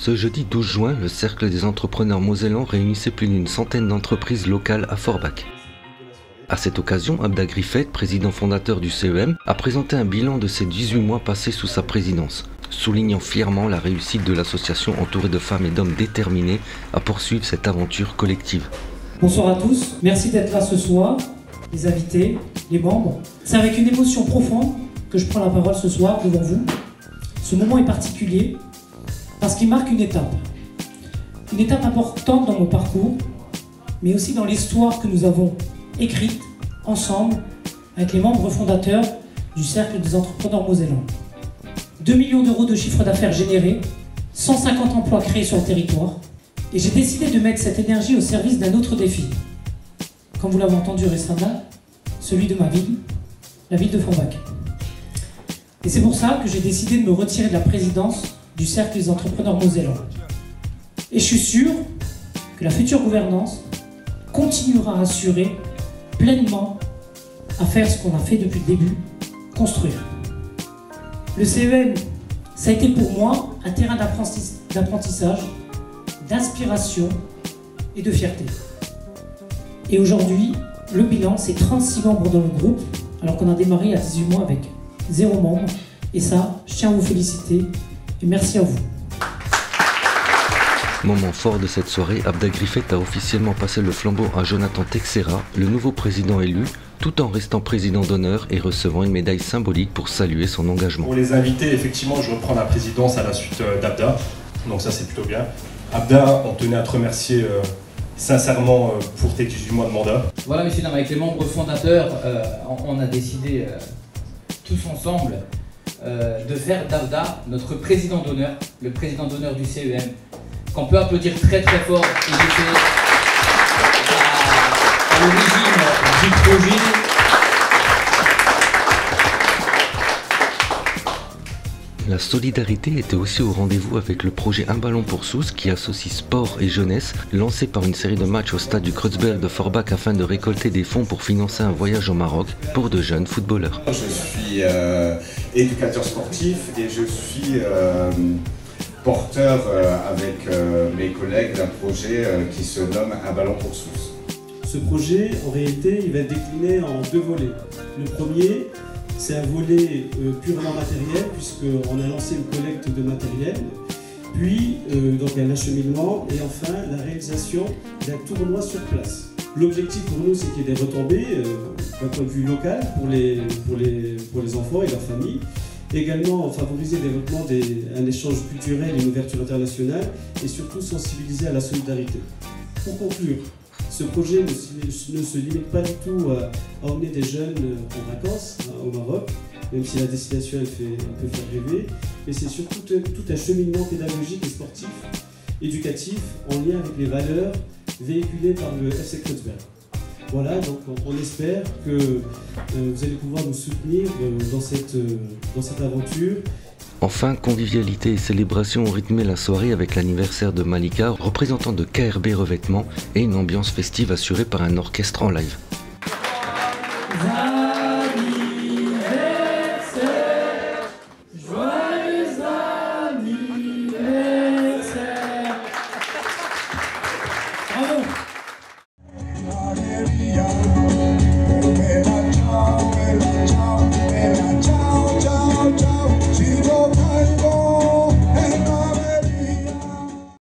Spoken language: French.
Ce jeudi 12 juin, le Cercle des entrepreneurs mosellans réunissait plus d'une centaine d'entreprises locales à Forbach. À cette occasion, Abda Griffith, président fondateur du CEM, a présenté un bilan de ses 18 mois passés sous sa présidence, soulignant fièrement la réussite de l'association entourée de femmes et d'hommes déterminés à poursuivre cette aventure collective. Bonsoir à tous, merci d'être là ce soir, les invités, les membres. C'est avec une émotion profonde que je prends la parole ce soir devant vous. Ce moment est particulier parce qu'il marque une étape importante dans mon parcours, mais aussi dans l'histoire que nous avons écrite ensemble avec les membres fondateurs du Cercle des entrepreneurs mosellans. 2 millions d'euros de chiffre d'affaires générés, 150 emplois créés sur le territoire, et j'ai décidé de mettre cette énergie au service d'un autre défi. Comme vous l'avez entendu récemment, celui de ma ville, la ville de Forbach. Et c'est pour ça que j'ai décidé de me retirer de la présidence du Cercle des entrepreneurs mosellans. Et je suis sûr que la future gouvernance continuera à assurer pleinement à faire ce qu'on a fait depuis le début, construire. Le CEM, ça a été pour moi un terrain d'apprentissage, d'inspiration et de fierté. Et aujourd'hui, le bilan, c'est 36 membres dans le groupe, alors qu'on a démarré à 18 mois avec 0 membre. Et ça, je tiens à vous féliciter et merci à vous. Moment fort de cette soirée, Abda Griffith a officiellement passé le flambeau à Jonathan Texera, le nouveau président élu, tout en restant président d'honneur et recevant une médaille symbolique pour saluer son engagement. Pour les invités, effectivement, je reprends la présidence à la suite d'Abda, donc ça c'est plutôt bien. Abda, on tenait à te remercier sincèrement pour tes 18 mois de mandat. Voilà, messieurs, avec les membres fondateurs, on a décidé tous ensemble de faire d'Abda notre président d'honneur, le président d'honneur du CEM, qu'on peut applaudir très très fort. Il était à l'origine du projet. La solidarité était aussi au rendez-vous avec le projet Un ballon pour Sousse qui associe sport et jeunesse, lancé par une série de matchs au stade du Kreuzberg de Forbach afin de récolter des fonds pour financer un voyage au Maroc pour de jeunes footballeurs. Je suis éducateur sportif et je suis porteur avec mes collègues d'un projet qui se nomme Un ballon pour Sousse. Ce projet, en réalité, il va être décliné en 2 volets. Le premier, c'est un volet purement matériel, puisqu'on a lancé une collecte de matériel, puis donc un acheminement, et enfin la réalisation d'un tournoi sur place. L'objectif pour nous, c'est qu'il y ait des retombées d'un point de vue local pour les enfants et leurs familles. Également favoriser le développement d'un échange culturel et une ouverture internationale, et surtout sensibiliser à la solidarité. Pour conclure, ce projet ne se limite pas du tout à emmener des jeunes en vacances au Maroc, même si la destination peut faire rêver, mais c'est surtout tout un cheminement pédagogique et sportif, éducatif, en lien avec les valeurs véhiculées par le FC Kreuzberg. Voilà, donc on espère que vous allez pouvoir nous soutenir dans cette aventure. Enfin, convivialité et célébration ont rythmé la soirée avec l'anniversaire de Malika, représentant de KRB Revêtement, et une ambiance festive assurée par un orchestre en live.